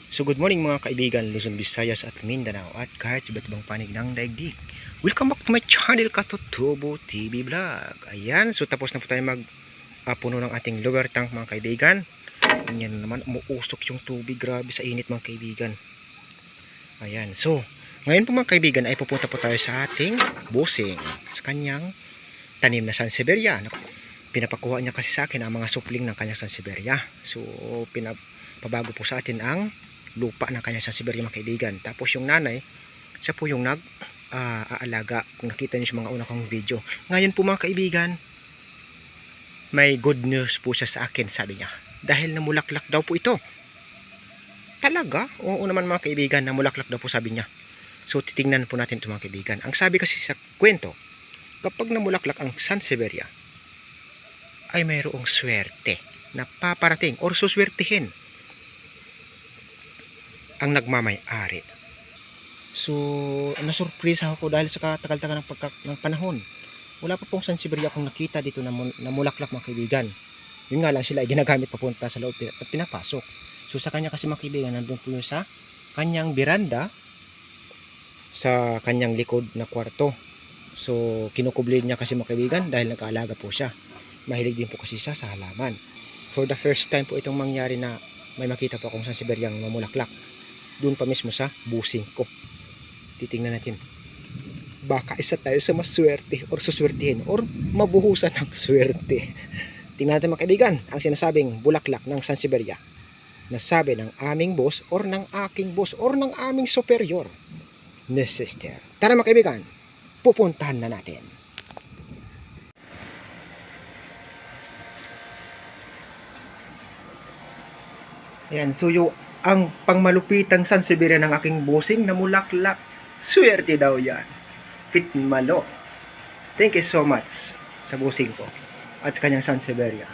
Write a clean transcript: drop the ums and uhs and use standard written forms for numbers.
So good morning mga kaibigan Luzon, Visayas at Mindanao at kahit iba't ibang panig ng daigdig. Welcome back to my channel, Katutubo TV Vlog. Ayan, so tapos na po tayo puno ng ating lower tank mga kaibigan. Yan naman, umuusok yung tubig, grabe sa init mga kaibigan. Ayan, so ngayon po mga kaibigan ay pupunta po tayo sa ating bossing, sa kanyang tanim na Sansevieria. Pinapakuha niya kasi sa akin ang mga supling ng kanyang Sansevieria. So pabago po sa atin ang lupa ng kanyang Sansevieria mga kaibigan. Tapos yung nanay, siya po yung aalaga. Kung nakita niyo sa mga una kong video. Ngayon po mga kaibigan, may good news po siya sa akin, sabi niya. Dahil namulaklak daw po ito. Talaga? Oo naman mga kaibigan, namulaklak daw po sabi niya. So titingnan po natin ito mga kaibigan. Ang sabi kasi sa kwento, kapag namulaklak ang Sansevieria, ay mayroong swerte na paparating or suswertihin ang nagmamay-ari. So, nasurpresa ako dahil sa katagal-tagal ng panahon. Wala pa pong Sansevieria akong nakita dito na mulaklak mga kaibigan. Yun nga lang, sila ay ginagamit papunta sa loob at pinapasok. So, sa kanya kasi mga kaibigan, nandun po yun sa kanyang biranda, sa kanyang likod na kwarto. So, kinukublid niya kasi mga kaibigan dahil nag-aalaga po siya. Mahilig din po kasi siya sa halaman. For the first time po itong mangyari na may makita po akong Sansevieriang mamulaklak. Doon pa mismo sa busing ko. Titingnan natin. Baka isa tayo sa maswerte or suswertihin or mabuhusan ng swerte. Tingnan natin mga kaibigan ang sinasabing bulaklak ng Sansevieria. Nasabi ng aming boss or ng aking boss or ng aming superior na sister. Tara mga kaibigan, pupuntahan na natin. Ayan, so ang pangmalupitang Sansevieria ng aking bossing na mulaklak. Swerte daw yan. Pitmalo. Thank you so much sa bossing ko at sa kanyang Sansevieria.